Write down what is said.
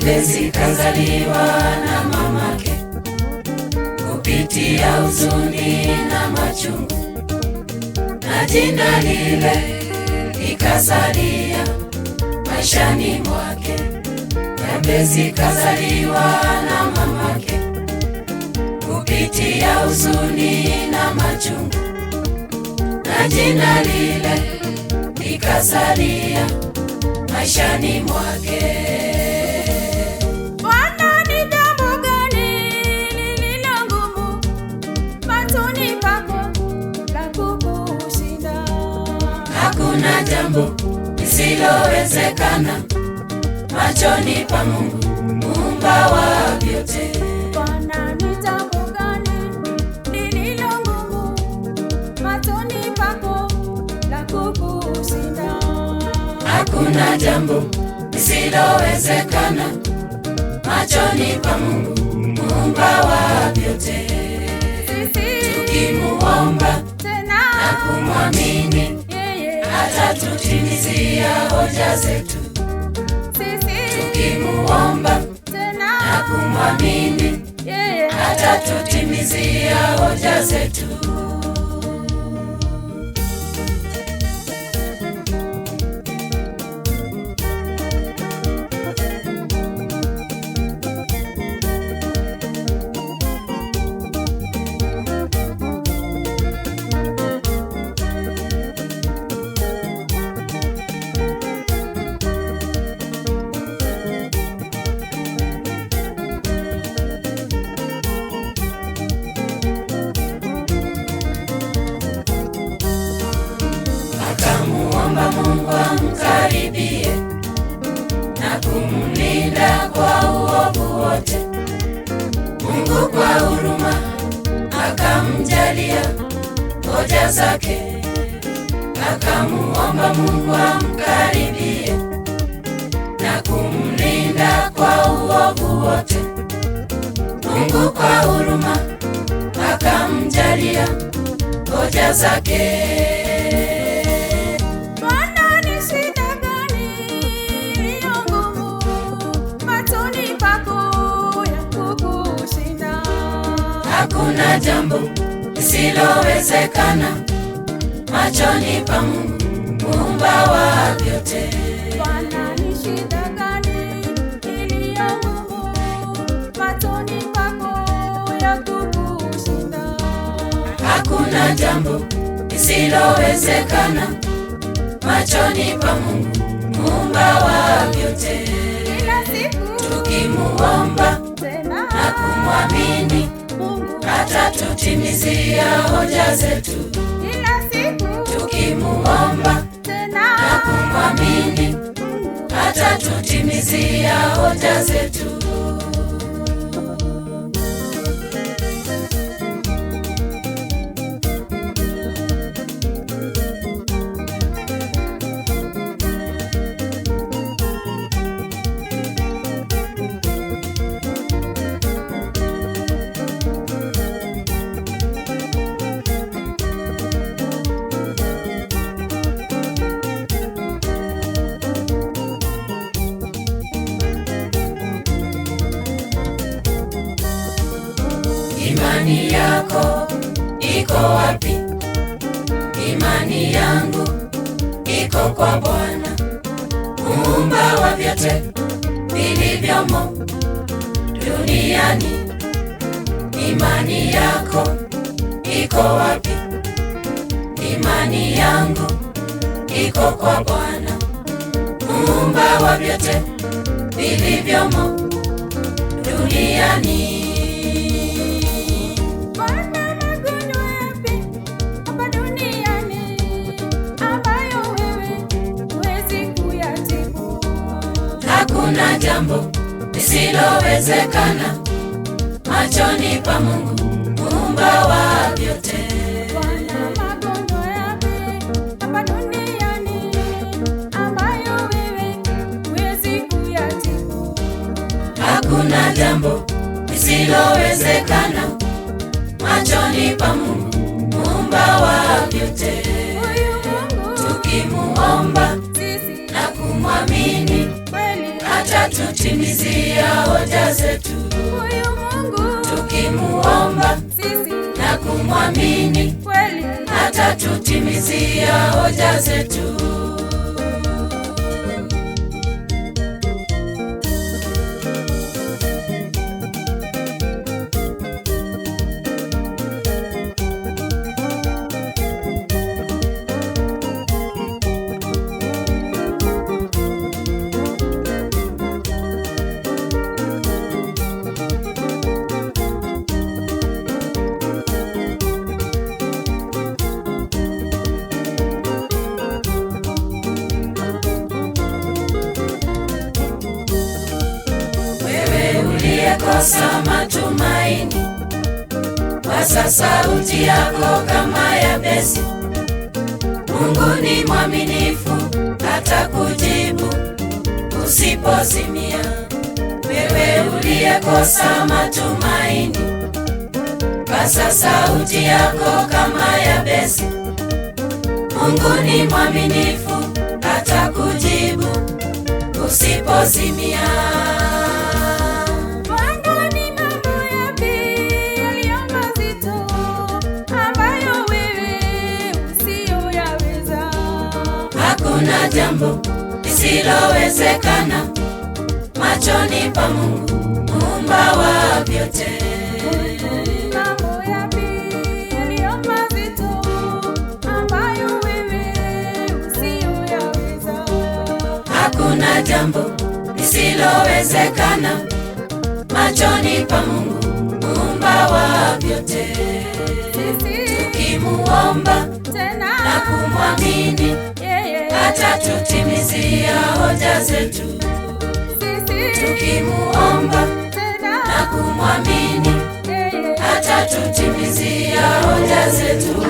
Yabesi kazaliwa na mamake, kupitia huzuni na machungu, na jina lile likasalia maishani mwake. Yabesi kazaliwa na mamake, kupitia huzuni na machungu, na jina lile likasalia maishani mwake. Bwana, ni jambo gani lililo ngumu machoni pako la kukushinda? Hakuna jambo lisilowezekana machoni pa Mungu, Muumba wa vyote. Bwana, ni jambo gani lililo ngumu machoni pako la kukushinda? Hakuna jambo lisilowezekana machoni pa Mungu, Muumba wa vyote. Tukimuomba na kumwamini, atatutimizia hoja zetu. Tukimuomba na kumwamini, atatutimizia hoja zetu. Akamuomba Mungu amkaribie na kumlinda kwa uovu wote. Mungu kwa huruma akamjalia hoja zake. Akamuomba Mungu amkaribie na kumlinda kwa uovu wote. Mungu kwa huruma akamjalia hoja zake. Bwana, ni shida gani iliyo ngumu machoni pako ya kukushinda? Hakuna jambo lisilowezekana machoni pa Mungu, Muumba wa vyote. Bwana, ni shida gani iliyo ngumu machoni pako ya kukushinda? Hakuna jambo lisilowezekana machoni pa Mungu, Muumba wa vyote. Kila siku Tukimuomba tena na kumwamini, Mungu, atatutimizia hoja zetu. kila siku Tukimuomba tena na kumwamini, atatutimizia hoja zetu. Imani yako iko wapi? Imani yangu iko kwa Bwana, Muumba wa vyote vilivyomo duniani. Imani yako iko wapi? Imani yangu iko kwa Bwana, Muumba wa vyote vilivyomo duniani. Bwana, magonjwa yapi hapa duniani ambayo wewe huwezi kuyatibu? Hakuna jambo lisilowezekana machoni pa Mungu, Muumba wa vyote. Bwana, magonjwa yapi hapa duniani ambayo wewe huwezi kuyatibu? Hakuna jambo lisilowezekana machoni pa Mungu, Muumba wa vyote. Huyu Mungu Tukimuomba sisi na kumwamini, kweli atatutimizia hoja zetu. Huyu Mungu Tukimuomba sisi na kumwamini, kweli atatutimizia hoja zetu. Uliyekosa matumaini, waza sauti yako kama Yabesi. Mungu ni mwaminifu, atakujibu usipozimia. Wewe uliyekosa matumaini, waza sauti yako kama Yabesi. Mungu ni mwaminifu, atakujibu usipozimia. Hakuna jambo lisilowezekana machoni pa Mungu, Muumba wa vyote. Mambo yapi yaliyo mazito ambayo wewe usiyoyaweza? Hakuna jambo lisilowezekana machoni pa Mungu, Muumba wa vyote. Tukimuomba na kumwamini, atatutimizia hoja zetu. Tukimuomba na kumwamini, atatutimizia hoja zetu.